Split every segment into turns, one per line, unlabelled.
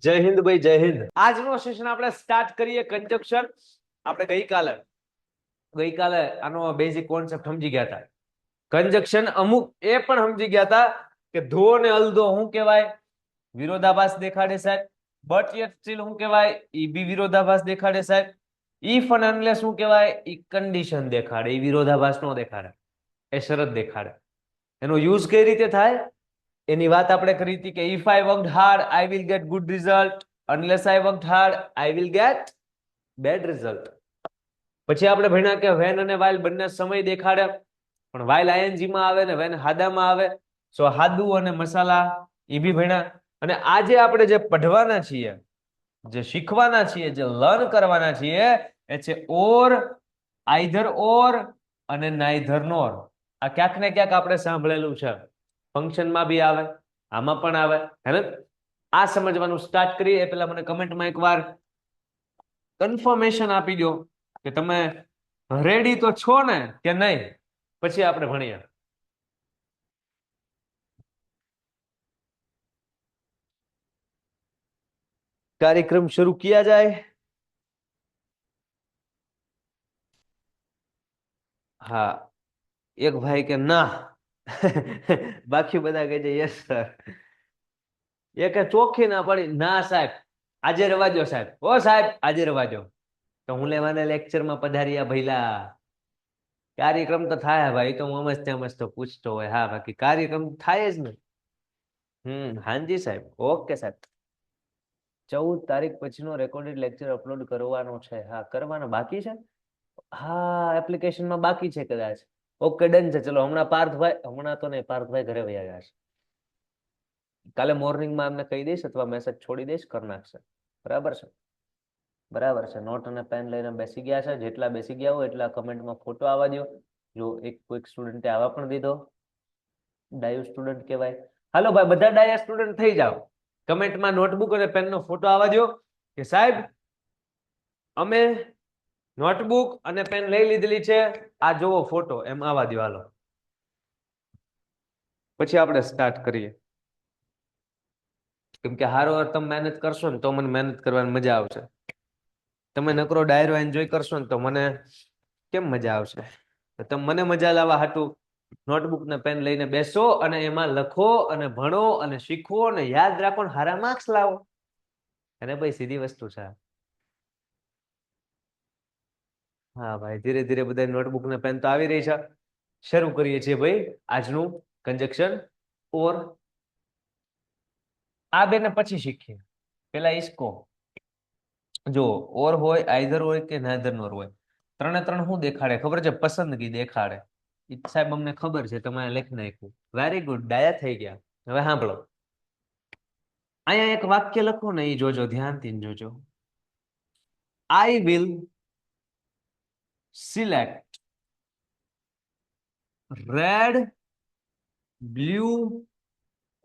જય હિન્દ ભાઈ, જય હિન્દ. આજનો સેશન આપણે સ્ટાર્ટ કરીએ કંજક્શન. આપણે ગઈકાલે આનો બેઝિક કોન્સેપ્ટ સમજી ગયા હતા. કંજક્શન અમુક એ પણ સમજી ગયા હતા કે ધો ને અલધો શું કહેવાય, વિરોધાભાસ દેખાડે સાહેબ. બટ યet સ્ટીલ શું કહેવાય, ઈ બી વિરોધાભાસ દેખાડે સાહેબ. ઇફ અને અનલેસ શું કહેવાય, ઈ કન્ડિશન દેખાડે, ઈ વિરોધાભાસ નો દેખાડે, એ શરત દેખાડે. એનો યુઝ કઈ રીતે થાય એની વાત આપણે કરી હતી કે if I worked hard I will get good result, unless I worked hard I will get bad result. પછી આપણે ભણ્યા કે વેન અને વાઇલ બંને સમય દેખાડે, પણ વાઇલ આઈએનજી માં આવે ને વેન હાદામાં આવે. સો હાદુ અને મસાલા એ બી ભણ્યા. અને આજે આપણે જે પઢવાના છીએ, જે શીખવાના છીએ, જે લર્ન કરવાના છીએ એ છે ઓર, આઈધર ઓર અને નાઈધર નોર. આ ક્યાંક ને ક્યાંક આપણે સાંભળેલું છે, ફંક્શનમાં બી આવે, આમાં પણ આવે, હે ને? આ સમજવાનું સ્ટાર્ટ કરીએ એ પહેલા મને કમેન્ટમાં એકવાર કન્ફર્મેશન આપી દો કે તમે રેડી તો છો ને કે નહીં. પછી આપણે ભણીએ. कार्यक्रम शुरू किया जाए. હા, એક ભાઈ કે ના. બાકી બધા કહે છે યસ સર. એ કે ચોખ્ખી ના પડી, ના સાહેબ આજે રવા દો સાહેબ, ઓ સાહેબ આજે રવા દો. તો હું લેવાના લેક્ચરમાં પધાર્યા ભઈલા. કાર્યક્રમ તો થાય ભાઈ, તો હું મસ્ત પૂછતો હોય. હા, બાકી કાર્યક્રમ થાય જ ને. હાજી સાહેબ, ઓકે સાહેબ. 14 તારીખ પછીનો રેકોર્ડેડ લેક્ચર અપલોડ કરવાનો છે. હા, કરવાનો બાકી છે. હા, એપ્લિકેશનમાં બાકી છે કદાચ. ઓકે, ડન છે. ચલો હમણાં પાર્થભાઈ, હમણાં તો નહીં, પાર્થભાઈ ઘરે વયા ગયા છે. કાલે મોર્નિંગમાં અમને કહી દઈશ અથવા મેસેજ છોડી દઈશ, કરી નાખશે. બરાબર છે, બરાબર છે. નોટ અને પેન લઈને બેસી ગયા છે. જેટલા બેસી ગયા હોય એટલા કમેન્ટમાં ફોટો આવવા દો. જો કોઈક સ્ટુડન્ટે આવવા પણ દીધો, ડાયુ સ્ટુડન્ટ કહેવાય. હાલો ભાઈ, બધા ડાયા સ્ટુડન્ટ થઈ જાઓ. કમેન્ટમાં નોટબુક અને પેનનો ફોટો આવવા દો કે સાહેબ અમે નોટબુક અને પેન લઈ લીધેલી છે, આ જોવો ફોટો, એમ આવવા દો. હાલો, પછી આપણે સ્ટાર્ટ કરીએ. કેમ કે હારો તમે મહેનત કરશો ને તો મને મહેનત કરવાની મજા આવશે. તમે નકરો ડાયરો એન્જોય કરશો ને તો મને કેમ મજા આવશે? તમે મને મજા લાવવા હાટું નોટબુક ને પેન લઈને બેસો અને એમાં લખો અને ભણો અને શીખવો અને યાદ રાખો ને હારા માર્ક્સ લાવો. અને ભાઈ સીધી વસ્તુ છે. હા ભાઈ, ધીરે ધીરે બધા નોટબુક ને પેન તો આવી રહી છે. શરૂ કરીએ છીએ ભાઈ આજનું કંજક્શન ઓર. આ બેને પછી શીખીએ. પેલા ઈસકો જો ઓર હોય, આઈધર હોય કે નાઈધર નોર હોય, ત્રણે ત્રણ શું દેખાડે ખબર છે? પસંદગી દેખાડે. સાહેબ અમને ખબર છે, તમે લખી નાખ્યું. વેરી ગુડ, ડાયા થઈ ગયા. હવે સાંભળો, અહીંયા એક વાક્ય લખો ને, એ જોજો, ધ્યાનથી જોજો. I will select red, blue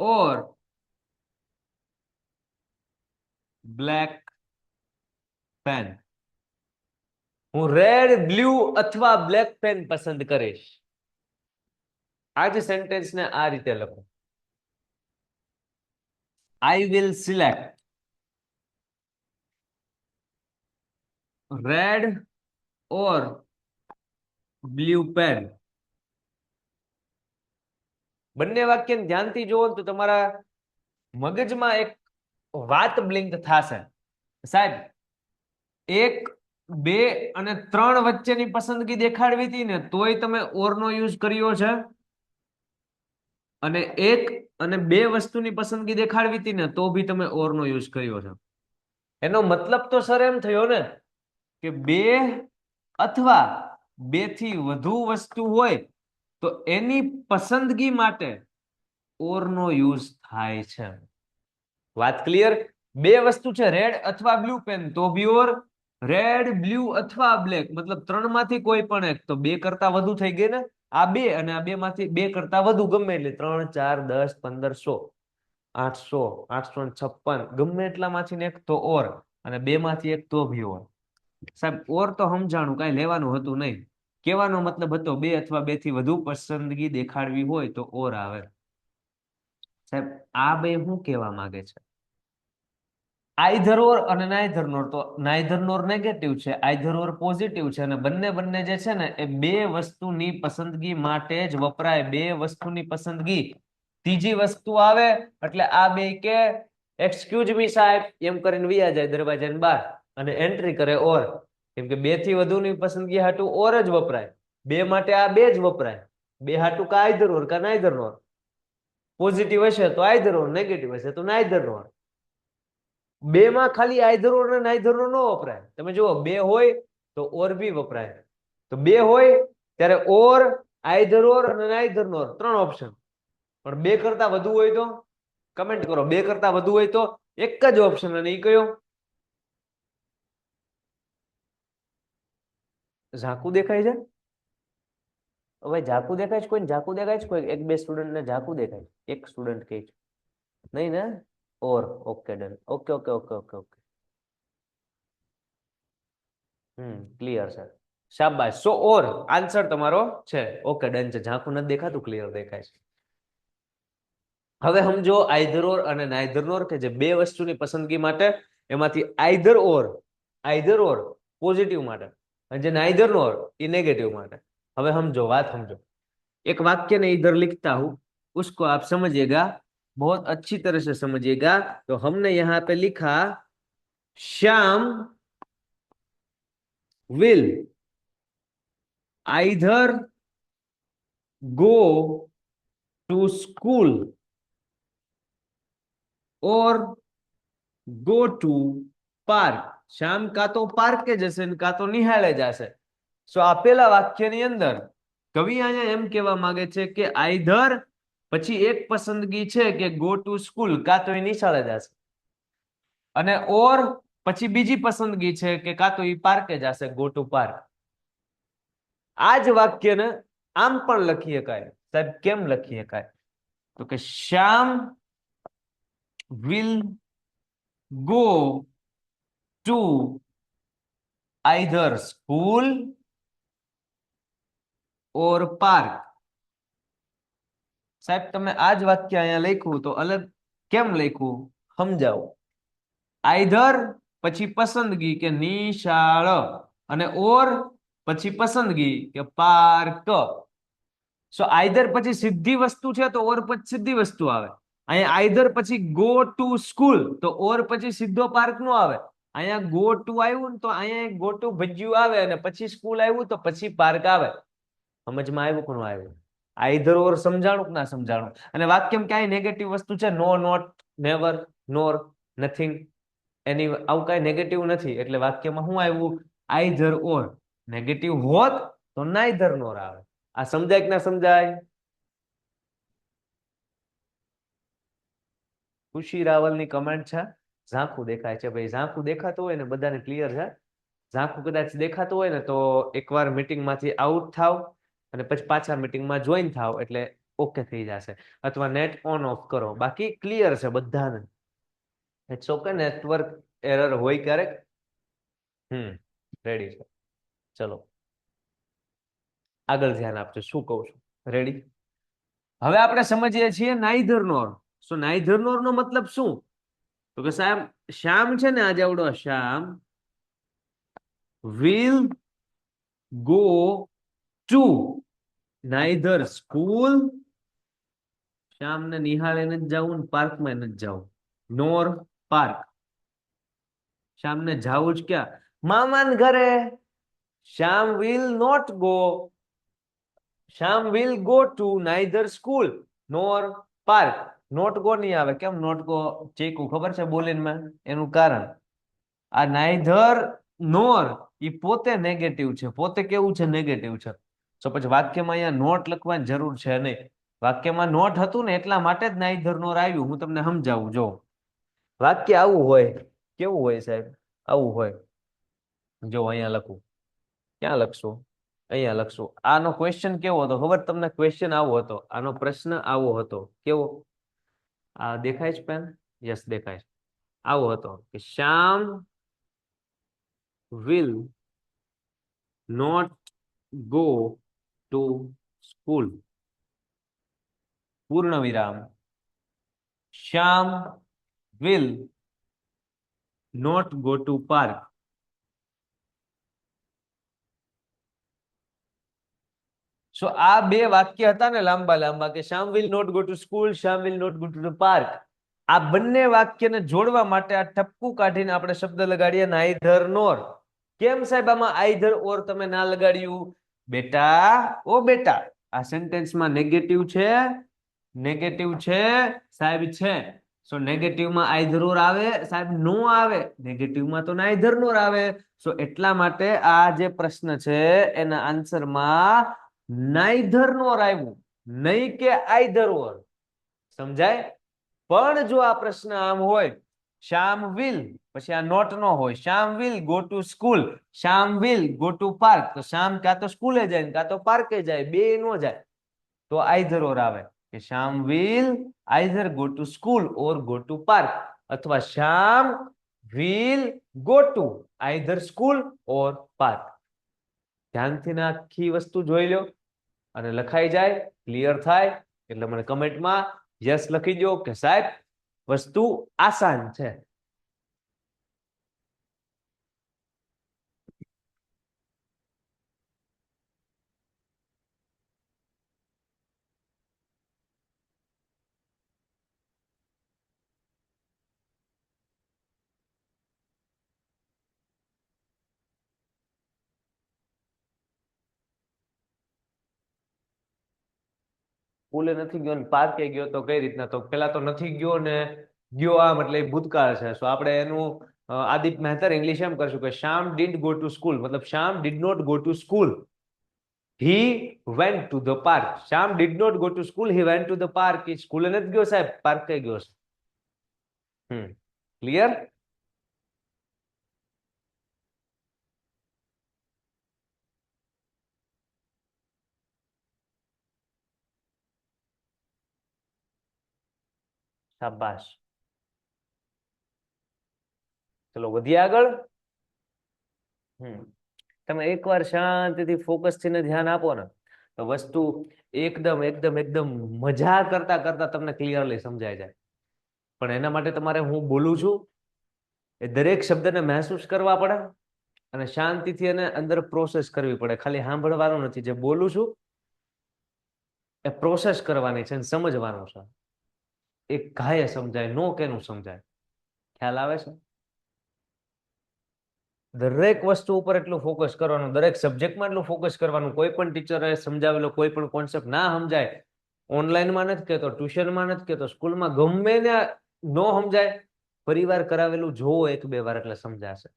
or black pen. હું રેડ, બ્લુ અથવા બ્લેક પેન પસંદ કરીશ. આ જ સેન્ટેન્સને આ રીતે લખો. I will select red or blue pen. બંને વાક્યને ધ્યાનથી જુઓ તો તમારા મગજમાં એક વાત બ્લિંક થશે. સાહેબ 1, 2 અને 3 વચ્ચેની પસંદગી દેખાડવી હતી ને તોય તમે ઓર નો યુઝ કર્યો છે, અને 1 અને 2 વસ્તુની પસંદગી દેખાડવી હતી ને તો બી તમે ઓર નો યુઝ કર્યો છે. એનો મતલબ તો સર એમ થયો ને કે 2 અથવા 2 થી વધુ વસ્તુ હોય તો એની પસંદગી માટે ઓર નો યુઝ થાય છે. વાત ક્લિયર? 2 વસ્તુ છે, રેડ અથવા બ્લુ પેન, તો બી ઓર. રેડ, બ્લુ અથવા બ્લેક, મતલબ 3 માંથી કોઈ પણ એક, તો 2 કરતા વધુ થઈ ગઈ ને. આ 2 અને આ 2 માંથી 2 કરતા વધુ ગમે એટલે 3, 4, 10, 15, 100, 800, 856, ગમે એટલામાંથી એક તો ઓર, અને 2 માંથી એક તો બી ઓર. સાહેબ ઓર તો સમજાણું, કઈ લેવાનું હતું નહીં. કહેવાનો મતલબ હતો 2 અથવા 2 થી વધુ પસંદગી દેખાડવી હોય તો ઓર આવે. સાહેબ આ બે શું કહેવા માંગે છે? આઈધર ઓર અને નાઈધર નોર, તો નાઈધર નોર નેગેટિવ છે, આઈધર ઓર પોઝિટિવ છે, અને બંને જે છે ને એ બે વસ્તુની પસંદગી માટે જ વપરાય. બે વસ્તુની પસંદગી, ત્રીજી વસ્તુ આવે એટલે આ બે કે એક્સક્યુઝ મી સાહેબ એમ કરીને વિયા જાય દરવાજાની બહાર અને એન્ટ્રી કરે ઓર. કેમ કે બે થી વધુની પસંદગી હાટુ ઓર જ વપરાય. બે માટે આ બે જ વપરાય. બે હાટુ કા આઈધર ઓર કા નાઈધર નોર. પોઝિટિવ હશે તો આઈધર ઓર, નેગેટિવ હશે તો નાઈધર નોર. બે માં ખાલી આઈધર ઓર અને નાઈધર ઓર નો વપરાય. તમે જુઓ, બે હોય તો ઓર બી વપરાય. તો બે હોય ત્યારે ઓર, આઈધર ઓર અને નાઈધર નોર ત્રણ ઓપ્શન. પણ બે કરતા વધુ હોય તો કમેન્ટ કરો. બે કરતા વધુ હોય તો એક જ ઓપ્શન, અને એ કયો? ઝાંકું દેખાય છે? હવે ઝાંકું દેખાય છે કોઈને? ઝાંકું દેખાય છે કોઈ? એક બે સ્ટુડન્ટ ને ઝાંકું દેખાય છે? એક સ્ટુડન્ટ કહે છે નહીં ને? Or, okay done. Okay okay okay okay okay. Clear છે. શાબાશ. સો ઓર આન્સર તમારો છે. ઓકે ડન છે. ઝાંખું નથી દેખાતું, ક્લિયર દેખાય છે. હવે સમજો આઈધર ઓર અને નાઈધર નોર કે જે બે વસ્તુની પસંદગી માટે, એમાંથી આઈધર ઓર પોઝિટિવ માટે અને જે નાઈધર नोर ये नेगेटिव માટે. હવે સમજો, વાત સમજો. एक वाक्य ने इधर लिखता हूं, उसको आप समझिएगा, बहुत अच्छी तरह से समझिएगा. तो हमने यहां पे लिखा Shyam will either go to school और गो टू पार्क. श्याम का तो पार्क के जैसे का तो निहाळे जैसे. सो આપેલા વાક્યની અંદર કવિ અહીંયા એમ કહેવા માંગે છે કે આઈધર પછી એક પસંદગી છે કે ગો ટુ સ્કૂલ, કા તો એ નિશાળે જશે, અને ઓર પછી બીજી પસંદગી છે કે કા તો એ પાર્કે જશે, ગો ટુ પાર્ક. આ જ વાક્યને આમ પણ લખી શકાય. સાહેબ કેમ લખી શકાય? તો કે Shyam will go to either school or park. સાહેબ તમે આ જ વાક્ય અહીંયા લખ્યું તો અલગ કેમ લખ્યું સમજાવો. આઈધર પછી પસંદગી કે નિશાળ, અને ઓર પછી પસંદગી કે પાર્ક. સો આઈધર પછી સીધી વસ્તુ છે તો ઓર પછી સીધી વસ્તુ આવે. અહીંયા આઈધર પછી ગો ટુ સ્કૂલ તો ઓર પછી સીધો પાર્ક નો આવે. અહીંયા ગો ટુ આવ્યું ને તો અહીંયા ગો ટુ ભજ્યું આવે, અને પછી સ્કૂલ આવ્યું તો પછી પાર્ક આવે. સમજમાં આવ્યું કોણ આવ્યું? આઈધર ઓર સમજાણું કે ના સમજાણું? અને વાક્યમાં ક્યાંય નેગેટિવ વસ્તુ છે? નો, નોટ, નેવર, નોર, નથિંગ, એની આવું કઈ નેગેટિવ નથી. એટલે વાક્યમાં શું આવ્યું? આઈધર ઓર. નેગેટિવ હોત તો નાઈધર નોર આવે. આ સમજાય કે ના સમજાય? ખુશી રાવલની કમેન્ટ છે ઝાંખું દેખાય છે. ભાઈ ઝાંખું દેખાતું હોય ને બધાને ક્લિયર છે. ઝાંખું કદાચ દેખાતું હોય ને તો એકવાર મીટિંગમાંથી આઉટ થાવ અને પછી પાછા મીટિંગમાં જોઈન થાવ એટલે ઓકે થઈ જશે. અથવા નેટ ઓન ઓફ કરો, બાકી ક્લિયર છે બધાને. It's okay. નેટવર્ક એરર હોય ક્યારેક. રેડી છે. ચલો આગળ ધ્યાન આપજો શું કહું છું. રેડી? હવે આપણે સમજીએ છીએ નાઈધર નોર. સો નાઈધર નોર નો મતલબ શું? તો કે સાહેબ શ્યામ છે ને, આજે આવડો Shyam will go to neither school. શ્યામને નિહાળે નથી જવું ને પાર્કમાં નથી જવું, નોર પાર્ક. શ્યામને જવું જ ક્યાં? મામાને ઘરે. Shyam will not go, Shyam will go to neither school nor park. Not go નહીં આવે. કેમ નોટ ગો ચીકુ ખબર છે બોલીનમાં? એનું કારણ આ નાઈધર નોર એ પોતે નેગેટિવ છે. પોતે કેવું છે? નેગેટિવ છે. તો પછી વાક્યમાં અહીંયા નોટ લખવાની જરૂર છે નહીં. વાક્યમાં નોટ હતું ને એટલા માટે જ નાઈધર નોર આવ્યું. હું તમને સમજાવું. જો વાક્ય આવું હોય, કેવું હોય સાહેબ? આવું હોય. જો અહીંયા લખું. ક્યાં લખશું? અહીંયા લખશું. આનો ક્વેશ્ચન કેવો હતો ખબર તમને? ક્વેશ્ચન આવો હતો. આનો પ્રશ્ન આવો હતો. કેવો? આ દેખાય છે પેન? યસ દેખાય છે. આવો હતો કે શ્યામ will not go to school, પૂર્ણ વિરામ. Shyam will not go to park. So આ બે વાક્ય હતા ને લાંબા લાંબા, કે Shyam will not go to school, Shyam will not go to the park. આ બંને વાક્યને જોડવા માટે આ ટપકું કાઢીને આપણે શબ્દ લગાડીએ નાઈધર નોર. કેમ સાહેબ આમાં આઈધર ઓર તમે ના લગાડ્યું? બેટા ઓ બેટા, આ સેન્ટેન્સમાં નેગેટિવ છે, નેગેટિવ છે સાહેબ છે. સો નેગેટિવમાં આઈધર ઓર આવે સાહેબ? નો આવે. નેગેટિવમાં તો નાઈધર નોર આવે. સો એટલા માટે આ જે પ્રશ્ન છે એના આન્સરમાં નાઈધર નોર આવ્યું, નહીં કે આઈધર ઓર. સમજાય? પણ જો આ પ્રશ્ન આમ હોય, શ્યામ વિલ, પછી આ નોટ નો હોય, Shyam will go to school, Shyam will go to park, તો શ્યામ કાં તો સ્કૂલે જાય કાં તો પાર્કે જાય, બે નો જાય. તો આઈધર ઓર આવે કે Shyam will either go to school or go to park, અથવા Shyam will go to either school or park. ધ્યાનથી આખી વસ્તુ જોઈ લો અને લખાઈ જાય, ક્લિયર થાય એટલે મને કમેન્ટમાં યસ લખી દો કે સાહેબ વસ્તુ આસાન છે. સ્કૂલે નથી ગયો ને પાર્કે ગયો તો કઈ રીતના? તો પેલા તો નથી ગયો ને ગયો આમ એટલે એ ભૂતકાળ છે. સો આપણે એનું આદિપ મહેતર ઇંગ્લિશ એમ કરશું કે Shyam did go to school, મતલબ Shyam did not go to school, he went to the park. Shyam did not go to school, he went to the park. એ સ્કૂલે નથી ગયો સાહેબ, પાર્કે ગયો છે. ક્લિયર? શાબાશ. ચલો વધીએ આગળ. તમે એકવાર શાંતિથી ફોકસ થઈને ધ્યાન આપો ને તો વસ્તુ એકદમ એકદમ એકદમ મજા કરતા કરતા તમને ક્લિયરલી સમજાય જાય. પણ એના માટે તમારે હું બોલું છું એ દરેક શબ્દને મહેસૂસ કરવા પડે અને શાંતિથી એને અંદર પ્રોસેસ કરવી પડે. ખાલી સાંભળવાનું નથી, જે બોલું છું એ પ્રોસેસ કરવાની છે, સમજવાનું છે. એક ઘાયે સમજાય, નો કેનું સમજાય. ખ્યાલ આવે છે? દરેક વસ્તુ ઉપર એટલું ફોકસ કરવાનું, દરેક સબ્જેક્ટમાં એટલું ફોકસ કરવાનું. કોઈ પણ ટીચરે સમજાવેલો કોઈ પણ કોન્સેપ્ટ ના સમજાય, ઓનલાઈનમાં નથી કહેતો, ટ્યુશનમાં નથી કહેતો, સ્કૂલમાં ગમે ને નો સમજાય, પરિવાર કરાવેલું જોવો એક બે વાર એટલે સમજાશે.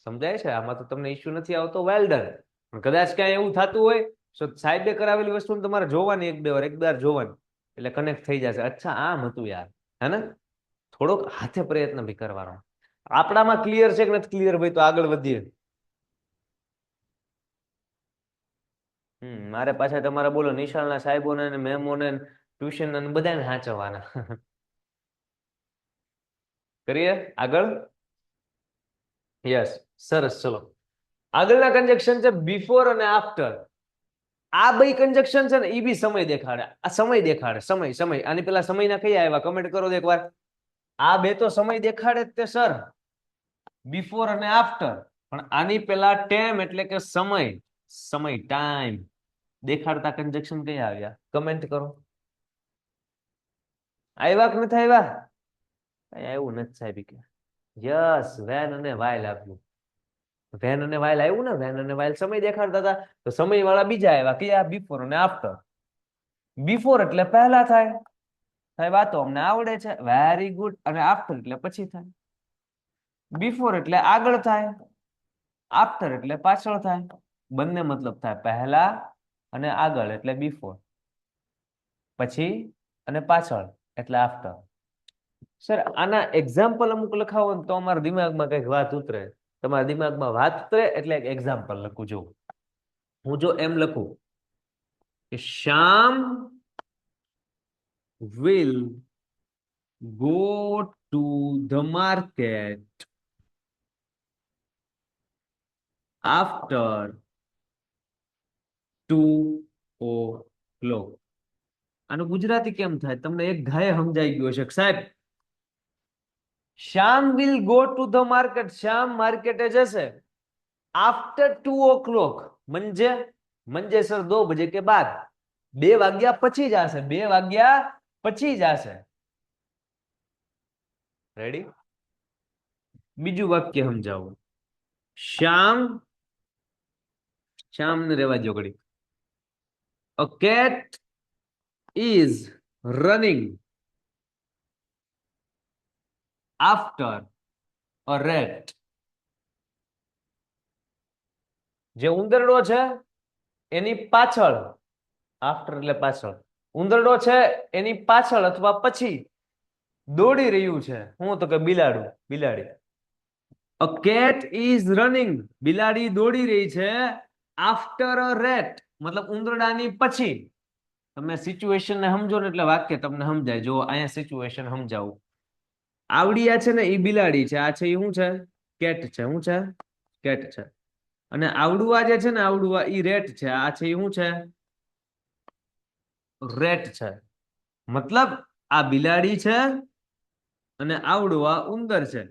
સમજાય છે? આમાં તો તમને ઇશ્યુ નથી આવતો, વેલ ડન. પણ કદાચ ક્યાંય એવું થતું હોય તો સાહેબે કરાવેલી વસ્તુ તમારે જોવાની એક બે વાર જોવાની, એટલે કનેક્ટ થઈ જશે. અચ્છા આમ હતું યાર, હે ને? થોડોક હાથે પ્રયત્ન બી કરવાનો. આપણામાં ક્લિયર છે કે નથી ક્લિયર ભાઈ? તો આગળ વધીએ. મારે પાછા તમારે બોલો નિશાળના સાહેબોને ને મેમોને ટ્યુશન અને બધાને સાચવવાના. કરીએ આગળ. યસ, સરસ. ચલો આગળના કન્જક્શન છે બિફોર અને આફ્ટર. આ બે કન્જક્શન છે ને એ બી સમય દેખાડે. આ સમય દેખાડે, સમય સમય. આની પેલા સમયના કયા આવ્યા? કમેન્ટ કરો એકવાર. આ બે તો સમય દેખાડે જ તે સર, બિફોર અને આફ્ટર. પણ આની પેલા ટેમ એટલે કે સમય, સમય ટાઈમ દેખાડતા કન્જક્શન કયા આવ્યા? કમેન્ટ કરો. આવ્યા કે નથી આવ્યા? કઈ આવ્યું નથી સાહેબ કે. યસ, વેન અને વાઇલ આપ્યું. વેન અને વાઇલ આવ્યું ને? વેન અને વાઇલ સમય દેખાડતા હતા, તો સમય વાળા બીજા આવ્યા કયા? બિફોર અને આફ્ટર. બિફોર એટલે પહેલા થાય, સાહેબ આ તો અમને આવડે છે, વેરી ગુડ. અને આફ્ટર એટલે પછી થાય. બિફોર એટલે આગળ થાય, આફ્ટર એટલે પાછળ થાય. બંને મતલબ થાય, પહેલા અને આગળ એટલે બિફોર, પછી અને પાછળ એટલે આફ્ટર. સર આના એક્ઝામ્પલ અમુક લખાવો ને તો અમારા દિમાગમાં કઈક વાત ઉતરે. તમારા દિમાગમાં વાત ઉતરે એટલે એક એક્ઝામ્પલ લખું. જો હું જો એમ લખું કે શ્યામ will go to the market after 2 o'clock. આનું ગુજરાતી કેમ થાય? તમને એક ઘાયે સમજાઈ ગયો છે સાહેબ. Shyam will go to the market, Shyam માર્કેટે જશે आफ्टर 2 o'clock, म्हणजे म्हणजे सर 2 बजे के बाद, 2 વાગ્યા પછી જશે, 2 વાગ્યા પછી જશે. રેડી? બીજું વાક્ય સમજાવું. શ્યામ, શ્યામ ને રેવા દો ઘડી. A cat is running after a rat. જે ઉંદરડો છે એની પાછળ, આફ્ટર એટલે પાછળ, ઉંદરડો છે એની પાછળ અથવા પછી દોડી રહ્યું છે. હું તો કે બિલાડું, બિલાડી. A cat is running, બિલાડી દોડી રહી છે after a rat, મતલબ ઉંદરડાની પછી. તમે સિચ્યુએશન ને સમજો ને એટલે વાક્ય તમને સમજાય. જો અહીંયા સિચ્યુએશન સમજાવું. આવડિયા છે ને એ બિલાડી છે, આ છે એ શું છે? કેટ છે. શું છે? કેટ છે. અને આવડુઆ જે છે ને, આવડુઆ ઈ રેટ છે. આ છે એ શું છે? રેટ છે. મતલબ આ બિલાડી છે અને આવડુઆ ઉંદર છે.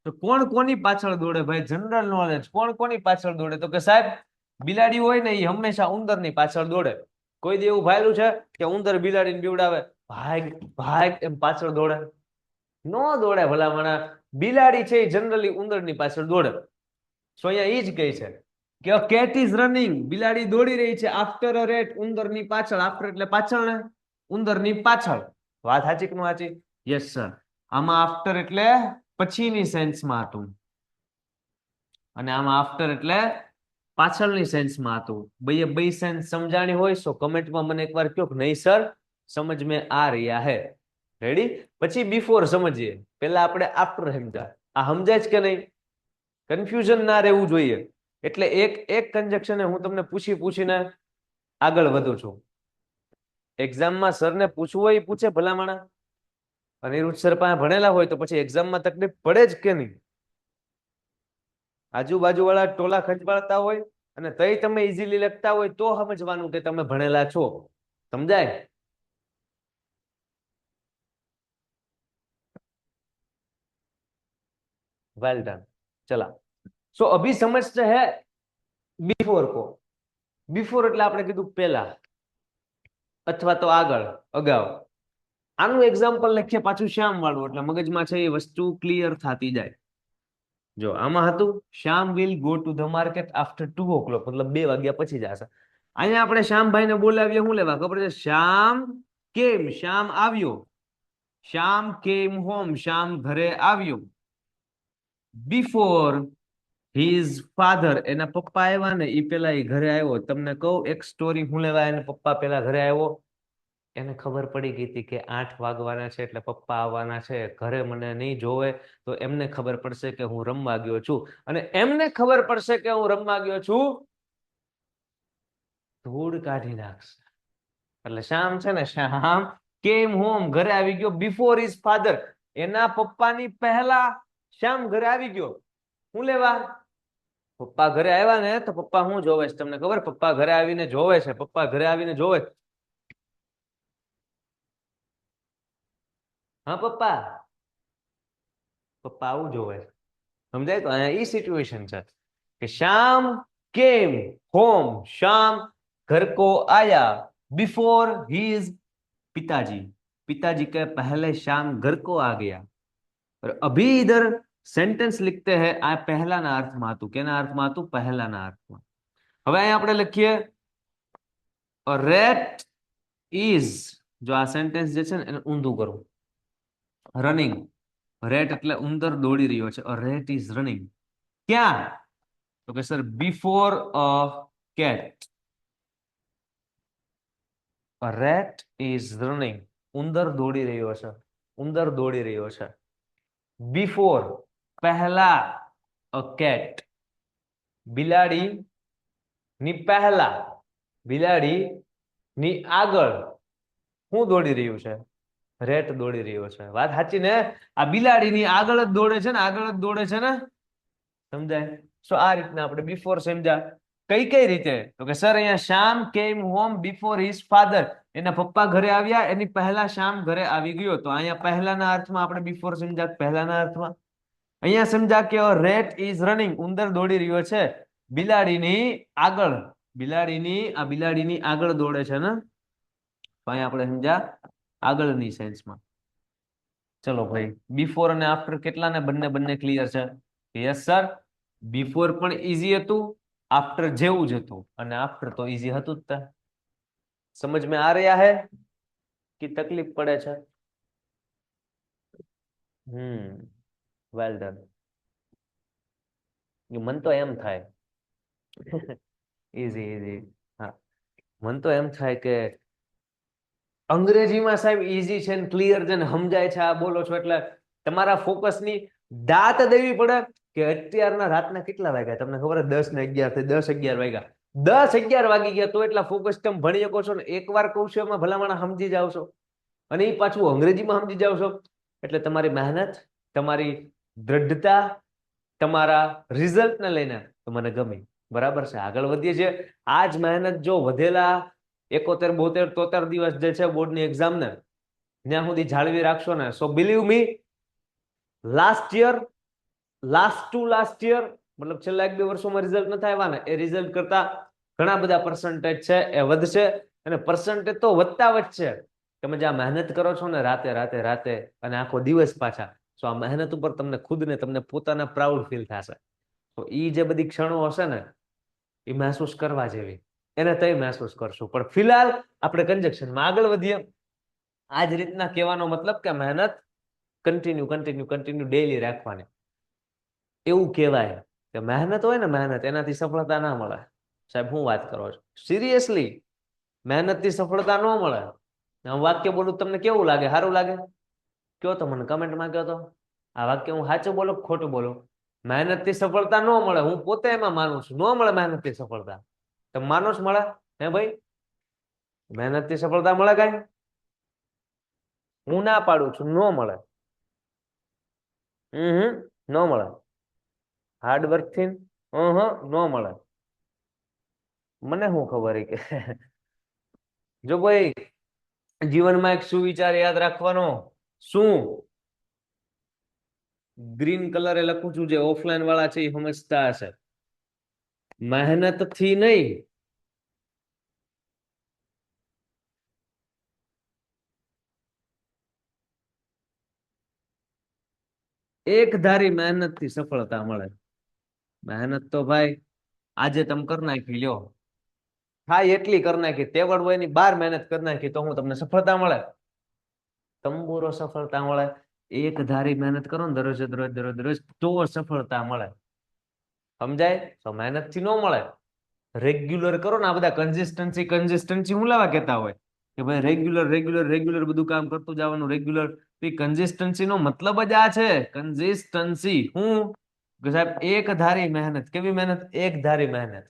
તો કોણ કોની પાછળ દોડે ભાઈ? General knowledge. કોણ કોની પાછળ દોડે? તો કે સાહેબ બિલાડી હોય ને એ હંમેશા ઉંદરની પાછળ દોડે. કોઈ દી એવું ભાયલું છે કે ઉંદર બિલાડીને બીવડાવે ભાગ ભાગ એમ પાછળ દોડે? નો દોડે ભલામણા. બિલાડી છે એ જનરલી ઉંદરની પાછળ દોડે. સો અહીંયા ઈ જ કહે છે કે a cat is running, બિલાડી દોડી રહી છે after a rat, ઉંદરની પાછળ. after એટલે પાછળ ને, ઉંદરની પાછળ. વાત સાચી કે ન સાચી? Yes sir. આમાં આફ્ટર એટલે પછીની સેન્સમાં હતું અને આમાં આફ્ટર એટલે પાછળની સેન્સમાં હતું. ભાઈએ બે સેન્સ સમજાણી હોય તો કમેન્ટમાં મને એકવાર કહો કે નહીં સર સમજ મેં આ રહ્યા હે. રેડી? પછી બિફોર સમજીએ. પહેલા આપણે આફ્ટર સમજા. આ સમજાય છે કે નહીં? કન્ફ્યુઝન ના રહેવું જોઈએ. એટલે એક એક કન્જક્શન હું તમને પૂછીને આગળ વધું છું. એક્ઝામમાં સરને પૂછવું હોય એ પૂછે ભલામણા. અનિરુદ્ધ સર પાસે ભણેલા હોય તો પછી એક્ઝામમાં તકલીફ પડે જ કે નહીં? આજુબાજુ વાળા ટોલા ખંચવાળતા હોય અને તઈ તમે ઇઝીલી લખતા હોય તો સમજવાનું કે તમે ભણેલા છો. સમજાય? Well done. चला. सो अभी समझते हैं बिफोर को. बिफोर એટલે આપણે કીધું પહેલા અથવા તો આગળ, અગાઉ. આનું એક્ઝામ્પલ લખીએ પાછું શ્યામ વાળું, એટલે મગજમાં છે એ વસ્તુ ક્લિયર થતી જાય. જો આમાં હતું Shyam will go to the market after 2 o'clock, મતલબ 2 વાગ્યા પછી જશે. અહીંયા આપણે શ્યામભાઈને બોલાવીએ શું લેવા ખબર છે? શ્યામ કેમ, શ્યામ આવ્યો. શ્યામ કેમ હોમ, શ્યામ ઘરે આવ્યો. બિફોર હિઝ ફાધર, એના પપ્પા આવ્યા ને એ પેલા એ ઘરે આવ્યો. તમને કહું એક સ્ટોરી, હું લેવા એને પપ્પા પેલા ઘરે આવ્યો. એને ખબર પડી ગઈ હતી કે 8 વાગવાના છે એટલે પપ્પા આવવાના છે. ઘરે મને નહીં જોવે તો એમને ખબર પડશે કે હું રમવા ગયો છું, અને એમને ખબર પડશે કે હું રમવા ગયો છું, ધૂળ કાઢી નાખશે. એટલે શ્યામ છે ને, શ્યામ કેમ હોમ, ઘરે આવી ગયો. બિફોર હિઝ ફાધર, એના પપ્પાની પહેલા શ્યામ ઘરે આવી ગયો. હું લેવા? પપ્પા ઘરે આવ્યા ને તો પપ્પા શું જોવે છે તમને ખબર? પપ્પા ઘરે આવીને જોવે છે, પપ્પા ઘરે આવીને જોવે. હા પપ્પા, પપ્પા આવું જોવે. સમજાય? તો અહીંયા ઈ સિચ્યુએશન છે કે શ્યામ કેમ હોમ, श्याम घर को आया बिफोर हिज पिताजी, पिताजी के पहले श्याम घर को आ गया. और अभी इधर सेंटेंस लिखते हैं आ पहला ना अर्थ में હતું. કેના અર્થમાં હતું? પહેલા ના અર્થમાં. હવે અહીં આપણે લખીએ a rat is, જો આ સેન્ટેન્સ જે છે ને એને ઊંધું કરવું. રનિંગ, રેટ એટલે ઉંદર દોડી રહ્યો છે. a rat is running. ક્યાં? તો કે sir before a cat. a rat is running, ઉંદર દોડી રહ્યો છે, ઉંદર દોડી રહ્યો છે. બિફોર પહેલા, અ કેટ બિલાડી ની પહેલા, બિલાડી ની આગળ શું દોડી રહ્યું છે? રેટ દોડી રહ્યો છે. વાત સાચી ને? આ બિલાડી ની આગળ જ દોડે છે ને, આગળ જ દોડે છે ને. સમજાય? સો આ રીતના આપણે બિફોર સમજ્યા. કઈ કઈ રીતે? તો કે સર અહીંયા શ્યામ કેમ હોમ બિફોર હિઝ ફાધર, એના પપ્પા ઘરે આવ્યા એની પહેલા શ્યામ ઘરે આવી ગયો. તો અહીંયા પહેલાના અર્થમાં આપણે બિફોર સમજ્યા. પહેલાના અર્થમાં અહીંયા સમજા કે રેટ ઇઝ રનિંગ, ઉંદર દોડી રહ્યો છે બિલાડીની આગળ. બિલાડીની આગળ દોડે છે ને, તો અહીંયા આપણે સમજા આગળની સેન્સમાં. ચલો ભાઈ, બિફોર અને આફ્ટર કેટલા ને બંને બંને ક્લિયર છે? યસ સર, બિફોર પણ ઈઝી હતું, આફ્ટર જેવું જ હતું, અને આફ્ટર તો ઈઝી હતું જ. સમજ में आ रहा है कि तकलीफ પડે છે? Well done. મન તો એમ થાય ઈઝી ઈઝી. હા, મન તો એમ થાય કે અંગ્રેજીમાં સાહેબ ઈઝી છે ને ક્લિયર છે ને સમજાય છે, આ બોલો છો એટલે તમારા ફોકસની દાત દેવી પડે કે અત્યારના રાતના કેટલા વાગ્યા તમને ખબર? 10 ને 11 થી 10-11 વાગ્યા. 10-11 વાગી ગયા તો એટલા ફોકસ તમે ભણી શકો છો ને? એકવાર કહું છું એમાં ભલામણ સમજી જાવ છો, અને એ પાછું અંગ્રેજીમાં સમજી જાવ છો, એટલે તમારી મહેનત, તમારી દ્રઢતા, તમારા રિઝલ્ટને લઈને તો મને ગમે. બરાબર છે, આગળ વધીએ છીએ. આ જ મહેનત જો વધેલા 71, 72, 73 દિવસ જે છે બોર્ડની એક્ઝામને, ત્યાં સુધી જાળવી રાખશો ને, સો બિલીવ મી, લાસ્ટ યર મતલબ છેલ્લા 1-2 વર્ષોમાં રિઝલ્ટ નથી આવ્યા ને, એ રિઝલ્ટ કરતા ઘણા બધા પર્સન્ટેજ છે એ વધશે, અને પર્સન્ટેજ તો વધતા વધશે. તમે જે આ મહેનત કરો છો ને રાતે રાતે રાતે અને આખો દિવસ પાછા, તો આ મહેનત ઉપર તમને ખુદને, તમને પોતાના પ્રાઉડ ફીલ થશે. તો એ જે બધી ક્ષણો હશે ને એ મહેસૂસ કરવા જેવી, એને તય મહેસૂસ કરશું. પણ ફિલહાલ આપણે કન્જક્શનમાં આગળ વધીએ. આ જ રીતના કહેવાનો મતલબ કે મહેનત કન્ટિન્યુ ડેઈલી રાખવાની. એવું કહેવાય કે મહેનત હોય ને, મહેનત એનાથી સફળતા ના મળે. સાહેબ હું વાત કરો છો? સિરિયસલી, મહેનતથી સફળતા ન મળે. હું વાક્ય બોલું તમને કેવું લાગે? સારું લાગે? કયો તો મને કમેન્ટમાં કહો તો. આ વાક્ય હું સાચું બોલું ખોટું બોલું? મહેનતથી સફળતા ન મળે, હું પોતે એમાં માનું છું. ન મળે મહેનતથી સફળતા. તમે માનો જ મળે? હે ભાઈ, મહેનતથી સફળતા મળે કાંઈ? હું ના પાડું છું, ન મળે. ન મળે. હાર્ડવર્ક થી ન મળે. મને શું ખબર કે જો ભાઈ જીવનમાં એક સુવિચાર યાદ રાખવાનો. શું? ગ્રીન કલરે લખું છું, જે ઓફલાઈન વાળા છે એ સમજતા હશે. મહેનત થી નહીં, એક ધારી મહેનત થી સફળતા મળે. મહેનત તો ભાઈ આજે તમે કરી નાખી લ્યો, હા એટલી કરી નાખી, તેવડ હોય ની 12 મહેનત કરી નાખી, તો હું તમને સફળતા મળે? તંબુરો સફળતા મળે. એક ધારી મહેનત કરો ને દરરોજ તો સફળતા મળે. સમજાય? તો મહેનત થી ન મળે. રેગ્યુલર કરો ને, આ બધા કન્સિસ્ટન્સી હું લાવવા કહેતા હોય કે ભાઈ રેગ્યુલર બધું કામ કરતું જવાનું, રેગ્યુલર. કન્સિસ્ટન્સી નો મતલબ જ આ છે. કન્સિસ્ટન્સી હું કે સાહેબ એક ધારી મહેનત. કેવી મહેનત? એક ધારી મહેનત.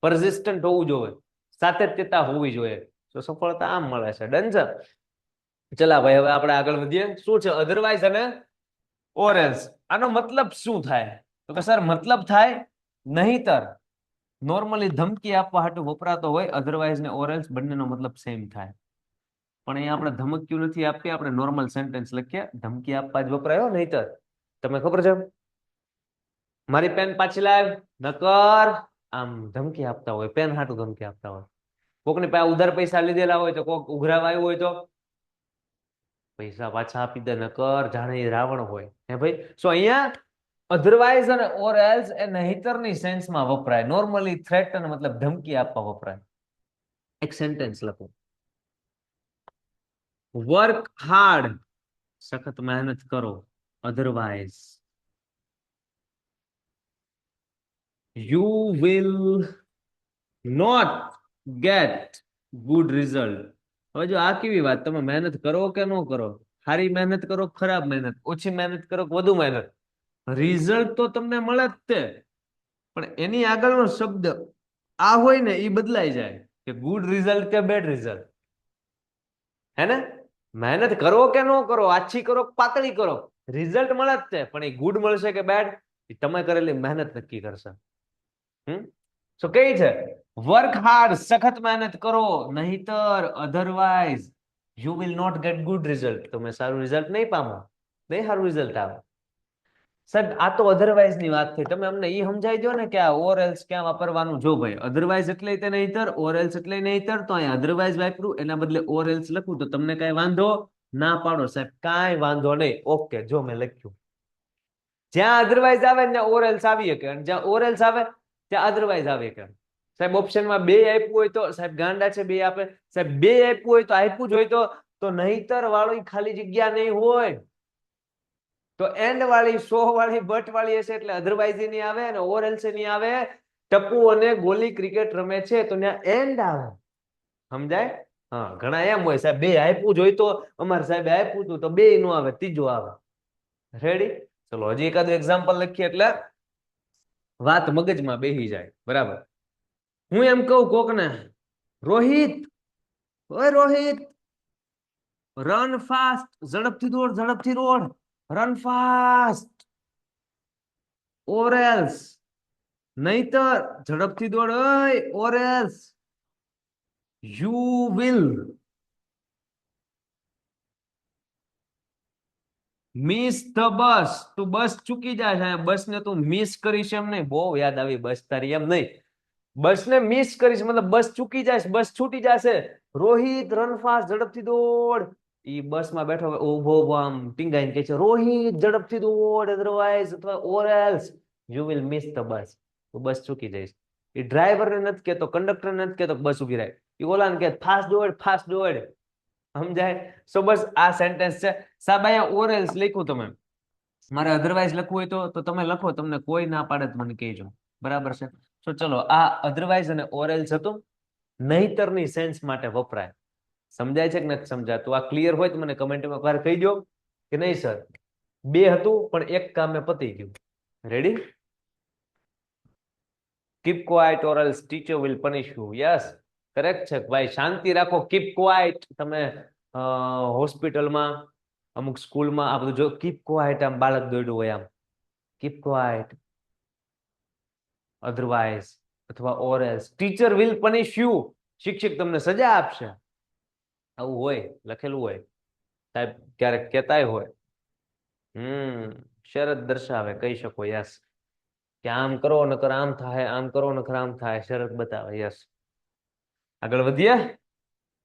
પરસિસ્ટન્ટ હોવું જોઈએ, સાતત્યતા હોવી જોઈએ, તો સફળતા આમ મળે છે. ડન છે? ચલા ભાઈ, હવે આપણે આગળ વધીએ. શું છે અધરવાઇઝ અને ઓર એલ્સ? આનો મતલબ શું થાય? તો કે સર મતલબ થાય નહીતર. નોર્મલી ધમકી આપવા હાટુ વપરાતો હોય. અધરવાઇઝ ને ઓર એલ્સ બંનેનો મતલબ સેમ થાય. પણ અહીંયા આપણે ધમકીઓ નથી આપી, આપણે નોર્મલ સેન્ટેન્સ લખીએ. ધમકી આપવા જ વપરાયો નહીતર. તમને ખબર છે મારી પેન પાછી લાવ, નકર આમ ધમકી આપતા હોય, પેન હાટુ ધમકી આપતા હોય. કોકની પાસે ઉધાર પૈસા લીધેલા હોય તો કોક ઉઘરાવા આવ્યું હોય તો પૈસા પાછા આપી દે, નકર જાણે એ રાવણ હોય. હે ભાઈ, સો અહીંયા અધરવાઇઝ અને ઓર એલ્સ એ નહીતરની સેન્સમાં વપરાય. નોર્મલી થ્રેટન મતલબ ધમકી આપવા વપરાય. એક સેન્ટેન્સ લખો. વર્ક હાર્ડ, સખત મહેનત કરો. Otherwise you will not get good result. હવે જો આ કેવી વાત, તમે મહેનત કરો કે ન કરો, સારી મહેનત કરો, ખરાબ મહેનત, ઓછી મહેનત કરો, વધુ મહેનત, રિઝલ્ટ તો તમને મળે જ તે. પણ એની આગળનો શબ્દ આ હોય ને એ બદલાઈ જાય, કે ગુડ રિઝલ્ટ કે બેડ રિઝલ્ટ. હે ને? મહેનત કરો કે ન કરો, આછી કરો પાતળી કરો, રિઝલ્ટ મળે જ તે. પણ એ ગુડ મળશે કે બેડ, એ તમે કરેલી મહેનત નક્કી કરશે. સો કઈ છે? વર્ક હાર્ડ, સખત મહેનત કરો, નહીતર otherwise you will not get good result. તમે સારું રિઝલ્ટ નહીં પામો, નહીં સારું રિઝલ્ટ આવે. સાહેબ આ તો અધરવાઇઝ ની વાત થઈ, તમે અમને એ સમજાઈ દો ને કે આ ઓર એલ્સ ક્યાં વાપરવાનું. જો ભાઈ અધરવાઇઝ એટલે તે નહીતર, ઓર એલ્સ એટલે નહીતર, તો અહીંયા અધરવાઇઝ વાપરું એના બદલે ઓર એલ્સ લખું તો તમને કઈ વાંધો ના પાડો સાહેબ, કાંઈ વાંધો નહીં. ઓકે, જો મેં લખ્યું જ્યાં અધરવાઇઝ આવે ત્યાં ઓર એલ્સ આવી શકે, અને જ્યાં ઓર એલ્સ આવે ત્યાં અધરવાઇઝ આવે કે સાહેબ ઓપ્શનમાં બે આપ્યું હોય તો સાહેબ ગાંડા છે બે આપે સાહેબ, બે આપ્યું હોય તો આપ્યું જ હોય તો નહીતર વાળી ખાલી જગ્યા નહીં હોય, તો એન્ડ વાળી સો વાળી બટ વાળી હશે એટલે અધરવાઇઝ ની આવે અને ઓર એલ્સ ની આવે. ટપ્પુ અને ગોલી ક્રિકેટ રમે છે તો ત્યાં એન્ડ આવે, સમજાય? હા, ઘણા એમ હોય સાહેબ બે આપ્યું જ હોય તો અમારે સાહેબ આપ્યું હતું તો બે નું આવે, ત્રીજું આવે. રેડી? ચલો હજી એકાદું એક્ઝામ્પલ લખીએ એટલે વાત મગજમાં બેસી જાય. બરાબર, હું એમ કહું કોકને, રોહિત, ઓય રોહિત, રન ફાસ્ટ, ઝડપથી દોડ, ઝડપથી દોડ, રન ફાસ્ટ, ઓર એલ્સ, નહીતર ઝડપથી દોડ, ઓય or else you will miss the bus. તું બસ ચૂકી જાય, બસ ને તું મિસ કરીશ એમ નહીં. બહુ યાદ આવી બસ તારી, એમ નહીં, બસ ને મિસ કરીશ મતલબ બસ ચૂકી જાય, બસ છૂટી જશે. રોહિત રન ફાસ્ટ, ઝડપથી દોડ. ઈ બસ માં બેઠો ઉભો ઉભો આમ ટીંગાઈને કહે છે, રોહિત ઝડપથી દોડ, અધરવાઇઝ અથવા or else you will miss the bus. તું બસ ચૂકી જઈશ. એ ડ્રાઈવર ને નથી કેતો, કંડક્ટર ને નથી કેતો બસ ઉભી રહે, એ ઓલા ને કે ફાસ્ટ દોડ, ફાસ્ટ દોડ. સમજાય? સો બસ આ સેન્ટેન્સ છે સાહેબ. અહીંયા ઓર એલ્સ લખ્યું તમે, મારે અધરવાઇઝ લખવું હોય તો તમે લખો, તમને કોઈ ના પાડે તો મને કહેજો. બરાબર છે? તો ચલો, આ અધરવાઇઝ અને ઓર એલ્સ હતું, નહીતરની સેન્સ માટે વપરાય. સમજાય છે કે નથી સમજાતું? આ ક્લિયર હોય તો મને કમેન્ટમાં એકવાર કહી દો કે નહીં સર બે હતું પણ એક કામે પતી ગયું. Ready? Keep quite or else teacher will પનિશ you. Yes, correct છે ભાઈ. શાંતિ રાખો, કીપ ક્વાઇટ. તમે હોસ્પિટલમાં, અમુક સ્કૂલમાં આ બધું જો, કીપ ક્વાઇટ આમ બાળક દોડ્યું હોય આમ, કીપ ક્વાઇટ, અધરવાઇઝ અથવા or else teacher will પનિશ you, શિક્ષક તમને સજા આપશે. આવું હોય, લખેલું હોય સાહેબ, ક્યારેક કહેતાય હોય. શરત દર્શાવે, કહી શકો. યસ, કે આમ કરો નકર આમ થાય, આમ કરો નકર આમ થાય, શરત બતાવે. યસ, આગળ વધીએ.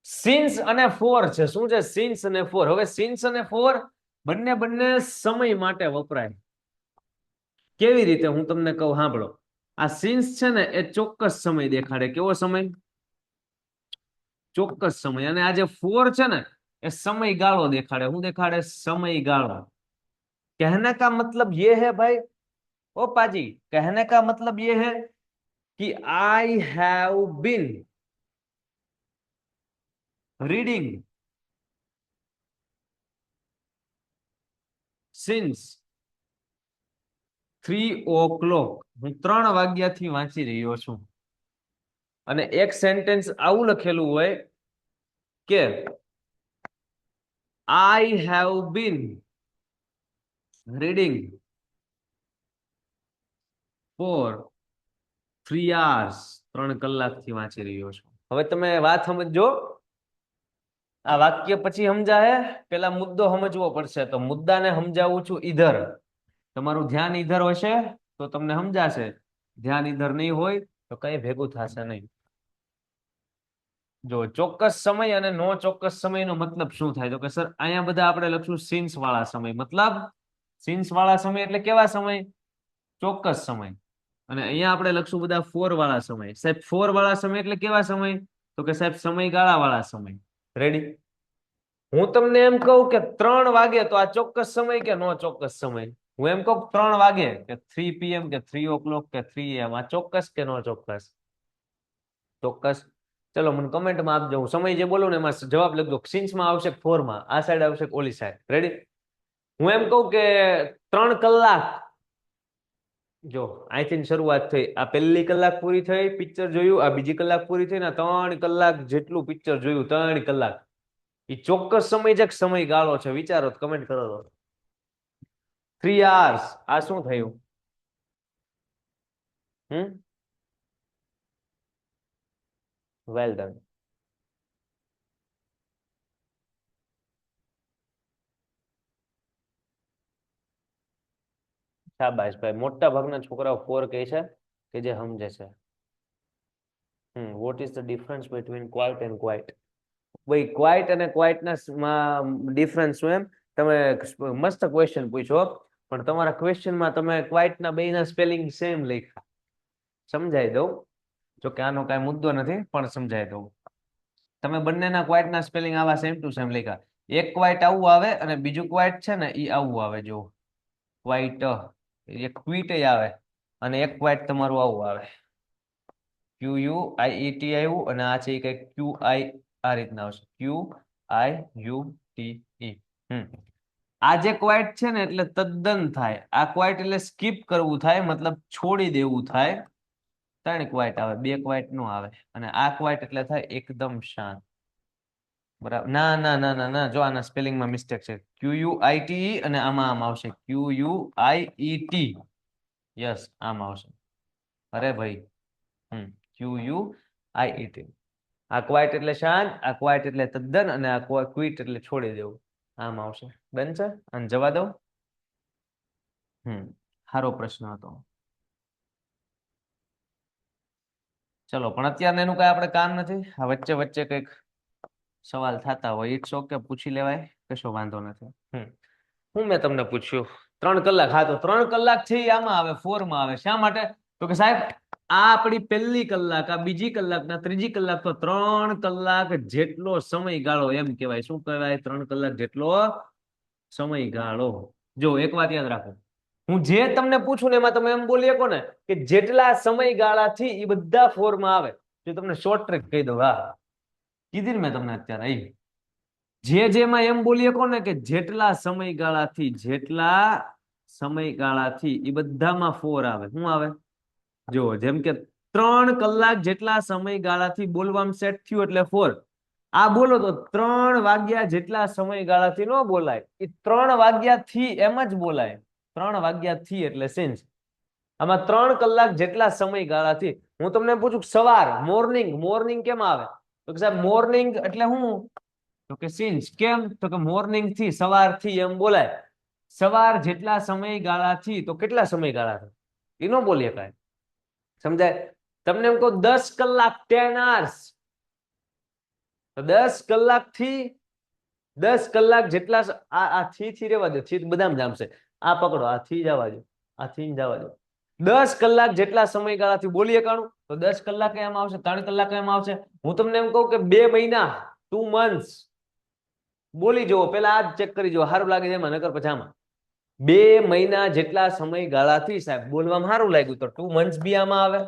સિન્સ અને ફોર છે. શું છે? સિન્સ અને ફોર. હવે સિન્સ અને ફોર બંને બંને સમય માટે વપરાય. કેવી રીતે હું તમને કહું, સાંભળો. આ સિન્સ છે ને એ ચોક્કસ સમય દેખાડે. કેવો સમય? ચોક્કસ સમય. અને આ જે ફોર છે ને એ સમયગાળો દેખાડે. શું દેખાડે? સમયગાળો. कहने का मतलब ये है भाई, ओ पाजी, कहने का मतलब ये है कि I have been reading since 3 o'clock. હું 3 વાગ્યાથી વાંચી રહ્યો છું. અને એક સેન્ટેન્સ આવું લખેલું હોય કે I have been reading for 3 hours. 3 કલાકથી વાંચી રહ્યો છું. હવે તમે વાત સમજો. આ વાક્ય પછી સમજાય, પેલા મુદ્દો સમજવો પડશે. તો મુદ્દાને સમજાવું છું ઈધર. તમારું ધ્યાન ઈધર હશે તો તમને સમજાશે, ધ્યાન ઈધર નહીં હોય તો કઈ ભેગું થશે નહીં. જો ચોક્કસ સમય અને નો ચોક્કસ સમયનો મતલબ શું થાય? તો કે સર અહીંયા બધા આપણે લખશું સિન્સ વાળા સમય. મતલબ સિન્સ વાળા સમય એટલે કેવા સમય? ચોક્કસ સમય. અને અહીંયા આપણે લખશું બધા ફોર વાળા સમય. સાહેબ ફોર વાળા સમય એટલે કેવા સમય? તો કે સાહેબ સમયગાળા વાળા સમય. રેડી? હું તમને એમ કહું કે 3 વાગે તો આ ચોક્કસ સમય કે નો ચોક્કસ સમય? હું એમ કહું 3 વાગે કે 3 PM કે 3 o'clock કે 3 AM, આ ચોક્કસ કે નો ચોક્કસ? ચોક્કસ. ચલો મને કમેન્ટમાં આપજો. હું સમય જે બોલું ને એમાં જવાબ લખજો. સિન્સમાં આવશે, ફોરમાં આ સાઈડ આવશે, ઓલી સાઈડ. રેડી? હું એમ કહું કે 3 કલાક, જો અહીંથી શરૂઆત થઈ, આ પહેલી કલાક પૂરી થઈ, પિક્ચર જોયું, આ બીજી કલાક પૂરી થઈ ને 3 કલાક જેટલું પિક્ચર જોયું. 3 કલાક એ ચોક્કસ સમય છે કે સમયગાળો છે? વિચારો, કમેન્ટ કરો. 3 hours. આ શું થયું? Well done. શાબાશ ભાઈ, મોટા ભાગના છોકરાઓ 4 કહે છે કે જે સમજે છે. What is the difference between quite and quite? ભાઈ ક્વાઇટ અને ક્વાઇટના ડિફરન્સ શું એમ? તમે મસ્ત ક્વેશ્ચન પૂછો, પણ તમારા ક્વેશ્ચનમાં તમે ક્વાઇટના બેયના સ્પેલિંગ સેમ લખ્યા. સમજાઈ દઉં, જો કે આનો કાંઈ મુદ્દો નથી, પણ સમજાઈ દઉં. તમે બંનેના ક્વાઇટના સ્પેલિંગ આવા સેમ ટુ સેમ લખ્યા. એક ક્વાઇટ આવું આવે અને બીજું ક્વાઇટ છે ને એ આવું આવે. જો ક્વાઇટ, એક ક્વિટ આવે અને એક ક્વાઇટ તમારું આવું આવે. QUIET આવ્યું અને આ છે કઈક QI, આ રીતના આવશે QIUTE. આ જે ક્વાઇટ છે ને એટલે તદ્દન થાય. આ ક્વાઇટ એટલે સ્કીપ કરવું થાય, મતલબ છોડી દેવું થાય. 3 ક્વાઇટ આવે, 2 ક્વાઇટ નો આવે. અને આ ક્વાઇટ એટલે થાય એકદમ શાંત. બરાબર? ના ના ના ના ના, જો આના સ્પેલિંગમાં મિસ્ટેક છે. QUITE અને આમાં આમ આવશે QUIET. યસ, આમ આવશે. અરે ભાઈ, QUIET. આ ક્વાઇટ એટલે શાંત, આ ક્વાઇટ એટલે તદ્દન, અને આ ક્વિટ એટલે છોડી દેવું. આમ આવશે. બનશે? અને જવા દો. સારો પ્રશ્ન હતો. ચલો, પણ અત્યારે એનું કઈ આપણે કામ નથી. આ વચ્ચે વચ્ચે કઈક સવાલ થતા હોય, ઇટ્સ ઓકે, પૂછી લેવાય, કશો વાંધો નથી. હું મેં તમને પૂછ્યું 3 કલાક. હા, તો 3 કલાક છે આમાં આવે, 4 માં આવે. શા માટે? તો કે સાહેબ આ આપણી પહેલી કલાક, આ બીજી કલાક, ના ત્રીજી કલાક, તો 3 કલાક જેટલો સમયગાળો એમ કહેવાય. શું કહેવાય? 3 કલાક જેટલો સમયગાળો. જો એક વાત યાદ રાખો, હું જે તમને પૂછું ને એમાં તમે એમ બોલી શકો ને કે જેટલા સમયગાળાથી એ બધા ફોરમાં આવે. જો તમને શોર્ટ ટ્રીક કહી દઉં, હા કીધી ને મેં તમને અત્યારે, અહીં જેમાં એમ બોલી શકો ને કે જેટલા સમયગાળાથી એ બધામાં 4 આવે. શું આવે? જો જેમ કે 3 કલાક જેટલા સમયગાળાથી બોલવામાં સેટ થયું એટલે 4. આ બોલો તો 3 વાગ્યા જેટલા સમયગાળાથી ન બોલાય, એ 3 વાગ્યાથી એમ જ બોલાય. 3 વાગ્યાથી એટલે સેન્સ. આમાં 3 કલાક જેટલા સમયગાળાથી. હું તમને પૂછું સવાર, મોર્નિંગ કેમ આવે? તો કે સાહેબ મોર્નિંગ એટલે શું? તો કે સિન્સ. કેમ? તો કે મોર્નિંગ થી, સવારથી એમ બોલાય. સવાર જેટલા સમયગાળાથી, તો કેટલા સમયગાળાથી એ ન બોલીએ કાંઈ. સમજાય? તમને એમ કહું 10 કલાક, 10 hours, તો 10 કલાકથી 10 કલાક જેટલા, આ થી રેવા દો, થી બદામ જામશે. આ પકડો, આ થી જવા દો, આ થી જવા દો. 10 કલાક જેટલા સમયગાળાથી બોલીએ કાણું, તો 10 કલાક એમ આવશે, 3 કલાક એમ આવશે. હું તમને એમ કહું કે 2 મહિના, 2 months બોલી જુઓ, પેલા આ ચેક કરી જુઓ, સારું લાગે છે એમાં, નકર પછી આમાં. 2 મહિના જેટલા સમયગાળાથી સાહેબ બોલવામાં સારું લાગ્યું, તો 2 months બી આમાં આવે.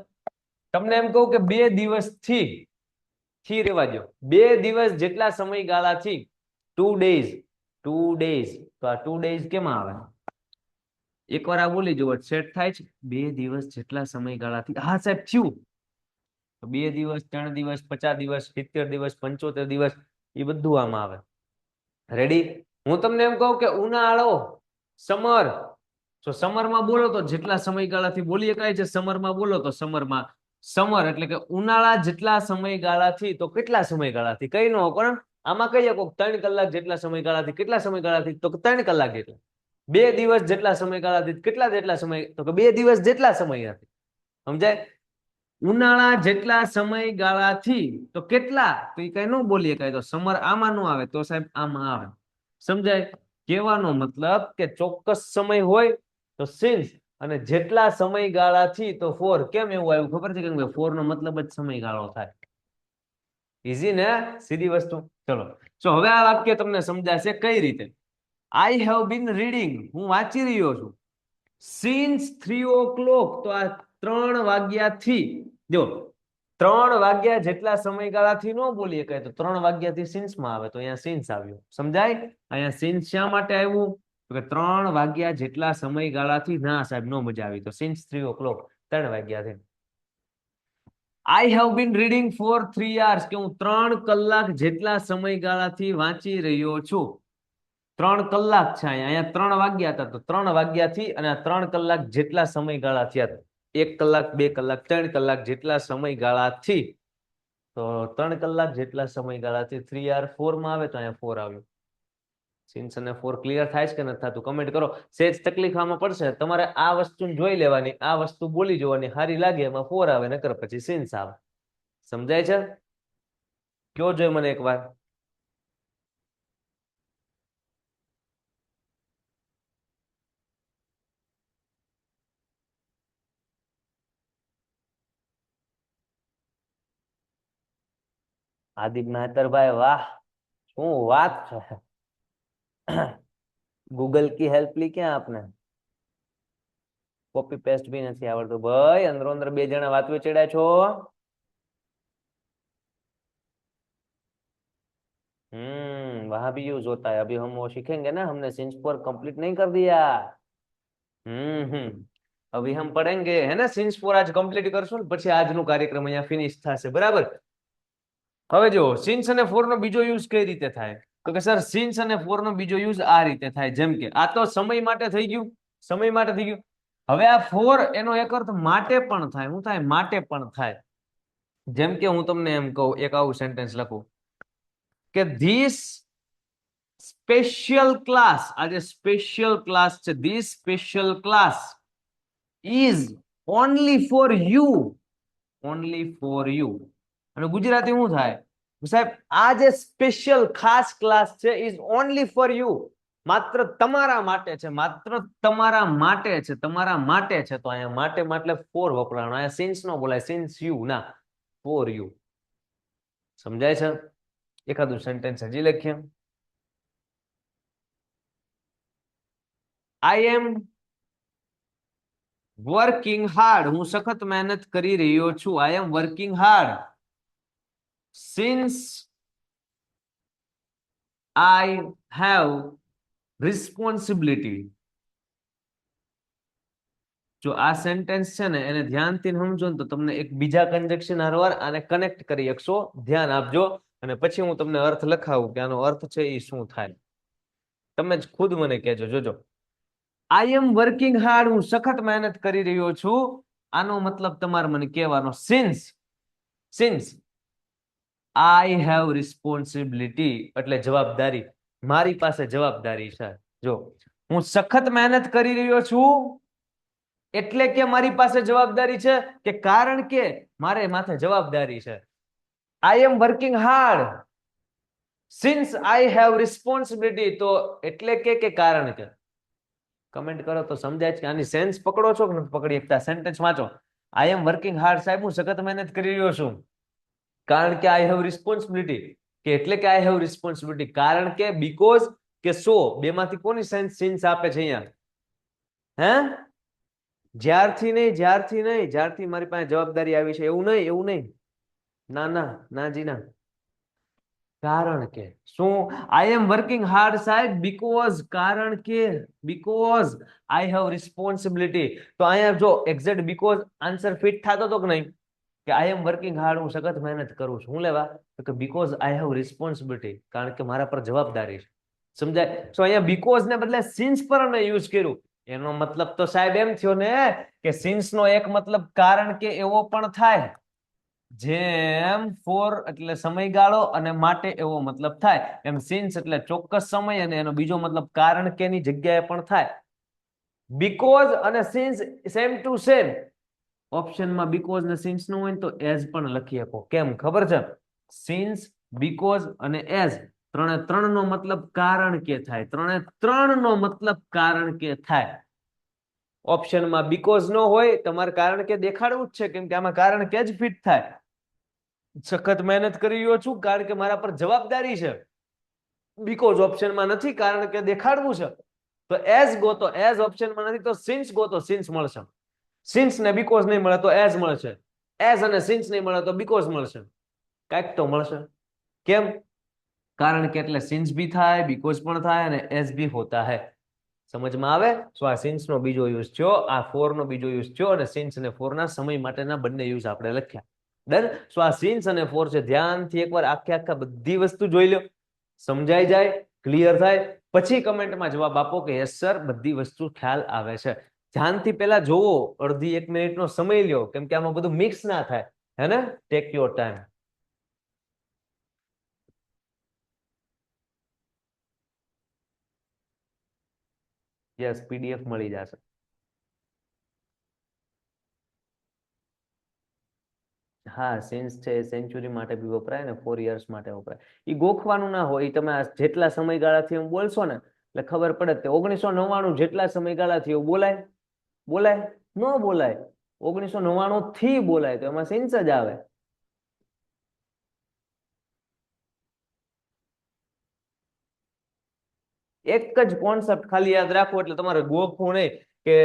તમને એમ કહું કે 2 દિવસથી, થી રેવા દો, 2 દિવસ જેટલા સમયગાળાથી, 2 days, તો આ 2 days કેમાં આવે? એકવાર આ બોલી જુઓ, સેટ થાય છે. 2 દિવસ જેટલા સમયગાળાથી, હા સાહેબ થયું. તો 2 દિવસ, 3 દિવસ, 50 દિવસ, 70 દિવસ, 75 દિવસ, એ બધું આમાં આવે. રેડી? હું તમને એમ કહું કે ઉનાળો, સમર, તો સમરમાં બોલો તો જેટલા સમયગાળાથી બોલી શકાય છે, સમરમાં બોલો તો સમરમાં, સમર એટલે કે ઉનાળા જેટલા સમયગાળાથી, તો કેટલા સમયગાળાથી કઈ ન પણ આમાં કહીએ 3 કલાક જેટલા સમયગાળાથી, કેટલા સમયગાળાથી? તો 3 કલાક જેટલા. 2 દિવસ જેટલા સમયગાળાથી, કેટલા જેટલા સમય? તો કે 2 દિવસ જેટલા સમયગાળાથી. સમજાય? ઉનાળા જેટલા સમયગાળાથી, તો કેટલા? તો એ કઈ ન બોલીએ કાંઈ, તો સમર આમાં નો આવે, તો સાહેબ આમાં આવે. સમજાય? કહેવાનો મતલબ કે ચોક્કસ સમય હોય તો સિન્સ, અને જેટલા સમયગાળાથી તો 4. કેમ એવું આવ્યું ખબર છે? કેમ કે 4 નો મતલબ જ સમયગાળો થાય. ઈઝી ને? સીધી વસ્તુ. ચલો, હવે આ વાક્ય તમને સમજાશે કઈ રીતે. આઈ હેવ બીન રીડિંગ, હું વાંચી રહ્યો છું, સિન્સ 3 o'clock, તો આ 3 વાગ્યાથી. જો 3 વાગ્યા જેટલા સમયગાળાથી ન બોલીએ કાંઈ, તો 3 વાગ્યાથી સિન્સમાં આવે, તો અહીંયા સિન્સ આવ્યું. સમજાય? અહીંયા સિન્સ શા માટે આવ્યું? તો કે 3 વાગ્યા જેટલા સમયગાળાથી. ના સાહેબ, નો મજા આવી, તો સિન્સ 3 o'clock, 3 વાગ્યાથી. I have been reading for 3 hours, કે હું 3 કલાક જેટલા સમયગાળાથી વાંચી રહ્યો છું. 3 કલાક છે અહીંયા 3 વાગ્યા હતા, તો 3 વાગ્યાથી, અને 3 કલાક જેટલા સમયગાળા થયા, 1 કલાક, 2 કલાક, 3 કલાક જેટલા સમયગાળાથી, તો 3 કલાક જેટલા સમયગાળાથી 3 hour 4 માં આવે, તો અહીંયા 4 આવ્યું. સિન્સ અને ફોર ક્લિયર થાય છે કે નથી થતું? કમેન્ટ કરો. સેજ તકલીફ આમાં પડશે, તમારે આ વસ્તુ જોઈ લેવાની, આ વસ્તુ બોલી જોવાની, સારી લાગે એમાં ફોર આવે, નકર પછી સિન્સ આવે. સમજાય છે? કયો જોઈ મને એકવાર. આદિપ મહેતરભાઈ, વાહ, શું વાત છે. ગૂગલ की हेल्प ली क्या आपने? કોપી પેસ્ટ બી નથી આવડતું ભાઈ. અંદરો અંદર બે જણા વાત ચડ્યા છો. वहां भी यूज होता है. अभी हम वो सीखेंगे ना, हमने सिंस फोर कंप्लीट नहीं कर दिया. अभी हम पढ़ेंगे है ना सिंस फोर. आज कंप्लीट करશું ને પછી આજનો કાર્યક્રમ અહીંયા ફિનિશ થશે. બરાબર. હવે જો સિન્સ અને ફોર નો બીજો યુઝ કઈ રીતે થાય, તો કે સર સિન્સ અને ફોર નો બીજો યુઝ આ રીતે થાય. જેમ કે આ તો સમય માટે થઈ ગયું, સમય માટે થઈ ગયું. હવે આ ફોર એનો એક અર્થ માટે પણ થાય. શું થાય? માટે પણ થાય. જેમ કે હું તમને એમ કહું, એક આવું સેન્ટેન્સ લખું કે ધીસ સ્પેશિયલ ક્લાસ, આ જે સ્પેશિયલ ક્લાસ છે, this special class is only for you, only for you. અને ગુજરાતી શું થાય? સાહેબ આ જે સ્પેશિયલ ખાસ ક્લાસ છે ઇઝ ઓનલી ફોર યુ, માત્ર તમારા માટે છે, માત્ર તમારા માટે છે, તમારા માટે છે. તો અહીંયા માટે એટલે ફોર વપરાણો. અહીંયા સિન્સ નો બોલાય, સિન્સ યુ ના, ફોર યુ. સમજાય છે? એકાદું સેન્ટેન્સ હજી લખીએ. આઈ એમ વર્કિંગ હાર્ડ, હું સખત મહેનત કરી રહ્યો છું. I am working hard since I have responsibility. જો આ સેન્ટેન્સ છે ને એને ધ્યાનથી સમજો ને તો તમને એક બીજા કન્જક્શન હારવાર આને કનેક્ટ કરી શકશો. ધ્યાન આપજો અને પછી હું તમને અર્થ લખાવું કે આનો અર્થ છે એ શું થાય. તમે જ ખુદ મને કહેજો. જોજો, આઈ એમ વર્કિંગ હાર્ડ, હું સખત મહેનત કરી રહ્યો છું. આનો મતલબ તમારે મને કહેવાનો since, since I have responsibility એટલે જવાબદારી, મારી પાસે જવાબદારી છે. જો હું સખત મહેનત કરી રહ્યો છું એટલે કે મારી પાસે જવાબદારી છે, કે કારણ કે મારે માથે જવાબદારી છે. I am working hard since I have responsibility, તો એટલે કે કારણ કે. કમેન્ટ કરો તો સમજાય છે કે આની સેન્સ પકડો છો કે નથી પકડી શકતા. સેન્ટેન્સ વાંચો. આઈ એમ વર્કિંગ હાર્ડ, સાહેબ હું સખત મહેનત કરી રહ્યો છું કારણ કે આઈ હેવ રિસ્પોન્સિબિલિટી, કે એટલે કે આઈ હેવ રિસ્પોન્સિબિલિટી, કારણ કે, બીકોઝ કે સો. બે માંથી કોની સિન્સ આપે છે અહીંયા? હે? જ્યારથી નહીં, જ્યારથી નહીં, જ્યારથી મારી પાસે જવાબદારી આવી છે એવું નહીં, એવું નહીં. ના ના ના જી ના. કારણ કે શું? આઈ એમ વર્કિંગ હાર્ડ સાહેબ બીકોઝ, કારણ કે, બીકોઝ આઈ હેવ રિસ્પોન્સિબિલિટી. તો અહીંયા જો એક્ઝેક્ટ બીકોઝ આન્સર ફિટ થતો હતો કે નહીં? કે આઈ એમ વર્કિંગ હાર્ડ, હું સખત મહેનત કરું છું. શું લેવા? તો કે બીકોઝ આઈ હેવ રિસ્પોન્સિબિલિટી, કારણ કે મારા પર જવાબદારી છે. સમજાય? તો અહીંયા બીકોઝ ને બદલે સિન્સ પર અમે યુઝ કર્યું. એનો મતલબ તો સાહેબ એમ થયો ને કે સિન્સ નો એક મતલબ કારણ કે એવો પણ થાય, જેમ ફોર એટલે સમયગાળો અને માટે એવો મતલબ થાય, એમ સિન્સ એટલે ચોક્કસ સમય અને એનો બીજો મતલબ કારણ કે ની જગ્યાએ પણ થાય. બીકોઝ અને સિન્સ સેમ ટુ સેમ. ઓપ્શનમાં બીકોઝ ને સિન્સ નું હોય તો એઝ પણ લખી શકો. કેમ ખબર છે? સિન્સ, બીકોઝ અને એઝ ત્રણે ત્રણ નો મતલબ કારણ કે થાય, ત્રણે ત્રણ નો મતલબ કારણ કે થાય. ઓપ્શનમાં બીકોઝ નો હોય, તમારે કારણ કે દેખાડવું જ છે, કેમ કે આમાં કારણ કે જ ફિટ થાય. સખત મહેનત કરી રહ્યો છું કારણ કે મારા પર જવાબદારી છે. બીકોઝ ઓપ્શનમાં નથી, કારણ કે દેખાડવું છે. તો એઝ ગોતો, એઝ ઓપ્શનમાં નથી તો સિન્સ ગોતો, સિન્સ મળશે. સિન્સ ને બીકોઝ નહીં મળે તો એઝ મળશે. એઝ અને સિન્સ નહીં મળે તો બીકોઝ મળશે. કાંઈક તો મળશે. કેમ? કારણ કે એટલે સિન્સ भी થાય, બીકોઝ પણ થાય અને એઝ भी होता है. સમજમાં આવે? સો આ સિન્સ નો બીજો યુઝ થયો, આ ફોર નો બીજો યુઝ થયો અને સિન્સ અને ફોર ના સમય માટેના બંને યુઝ આપણે લખ્યા. ડન? સો આ સિન્સ અને ફોર છે. ધ્યાનથી એકવાર આખે આખા બધી વસ્તુ જોઈ લો, સમજાઈ જાય, ક્લિયર થાય, પછી કમેન્ટમાં જવાબ આપો કે યસ સર બધી વસ્તુ ખ્યાલ આવે છે. ધ્યાનથી પેલા જોવો, અડધી 1 મિનિટનો સમય લ્યો, કેમ કે આમાં બધું મિક્સ ના થાય. હે ને? Take your time. Yes, PDF મળી જશે. હા, સેન્સ છે, સેન્ચુરી માટે બી વપરાય ને 4 યર્સ માટે વપરાય. એ ગોખવાનું ના હોય, ઈ તમે આ જેટલા સમયગાળાથી એમ બોલશો ને એટલે ખબર પડે કે 1999 જેટલા સમયગાળાથી એવું બોલાય? બોલાય? ન બોલાય. 1999 થી બોલાય તો એમાં સેન્સ જ આવે. એક જ કોન્સેપ્ટ ખાલી યાદ રાખો એટલે તમારે ગોખવું નહીં કે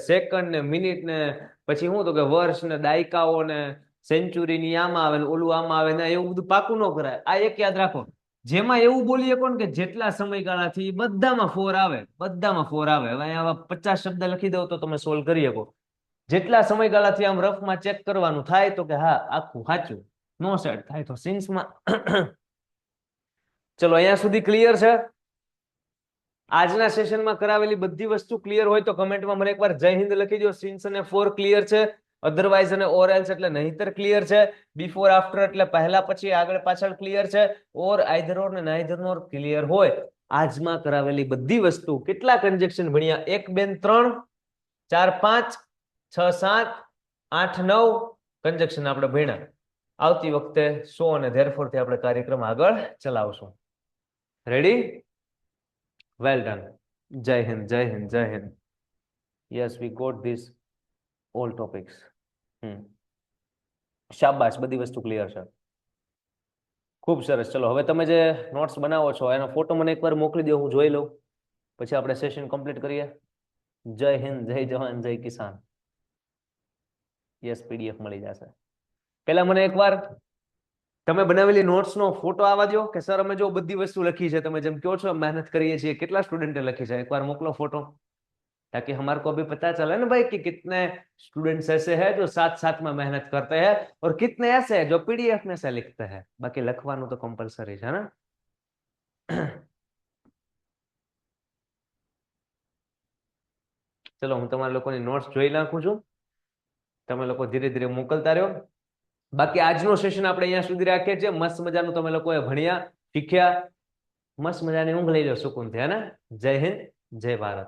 સેકન્ડ ને મિનિટ ને પછી શું તો કે વર્ષ ને દાયકાઓ ને સેન્ચુરી ની આમાં આવે ને ઓલું આમાં આવે ને એવું બધું પાકું ન કરાય. આ એક યાદ રાખો, જેમાં એવું બોલીએ કોણ કે જેટલા સમયગાળાથી બધામાં 4 આવે, બધામાં 4 આવે. હવે અહીંયા 50 શબ્દ લખી દો તો તમે સોલ્વ કરી શકો. જેટલા સમયગાળાથી આમ રફમાં ચેક કરવાનું થાય તો કે હા આખું સાચું, નો સેટ થાય તો સિન્સમાં. ચલો, અહીંયા સુધી ક્લિયર છે? આજના સેશનમાં કરાવેલી બધી વસ્તુ ક્લિયર હોય તો કમેન્ટમાં મને એકવાર જય હિન્દ લખી દો. સિન્સ અને ફોર ક્લિયર છે, અધરવાઇઝ અને ઓર એલ્સ એટલે નહીતર ક્લિયર છે, બિફોર આફ્ટર એટલે પહેલા પછી આગળ પાછળ ક્લિયર છે, ઓર આઈધર ઓર ને નાઈધર નોર ક્લિયર હોય. આજમાં કરાવેલી બધી વસ્તુ, કેટલા કન્જેક્શન ભણ્યા? 1 2 3 4 5 6 7 8 9 કન્જેક્શન આપણે ભણ્યા. આવતી વખતે સો અને ધેરફોર થી આપણે કાર્યક્રમ આગળ ચલાવશું. રેડી? Well done. જય હિન્દ, જય હિન્દ, જય હિન્દ. Yes, we got this all topics. શાબાશ, બધી વસ્તુ ક્લિયર છે. ખૂબ સરસ. ચલો, હવે તમે જે નોટ્સ બનાવો છો એનો ફોટો મને એકવાર મોકલી દો, હું જોઈ લઉં, પછી આપણે સેશન કમ્પ્લીટ કરીએ. જય હિન્દ, જય જવાન, જય કિસાન. યસ, પીડીએફ મળી જશે. પેલા મને એકવાર તમે બનાવેલી નોટ્સનો ફોટો આવવા દો કે સર અમે જો બધી વસ્તુ લખી છે, તમે જેમ કહો છો મહેનત કરીએ છીએ, કેટલા સ્ટુડન્ટે લખી છે, એકવાર મોકલો ફોટો, ताकि हमारे को भी पता चले ना भाई कि कितने स्टूडेंट्स ऐसे हैं जो साथ साथ में मेहनत करते हैं और कितने ऐसे हैं जो पीडीएफ में से लिखते हैं. बाकी લખવાનું તો કમ્પલસરી છે ને. ચલો, હું તમારા લોકોની નોટ્સ જોઈ નાખું છું, તમે લોકો ધીરે ધીરે મોકલતા રહ્યો. બાકી આજનો સેશન આપણે અહીંયા સુધી રાખીએ છીએ. મસ્ત મજાનું તમે લોકોએ ભણ્યા, શીખ્યા, મસ્ત મજાની ઊંઘ લઈ લો સુકૂનથી, હે ને. જય હિન્દ, જય ભારત.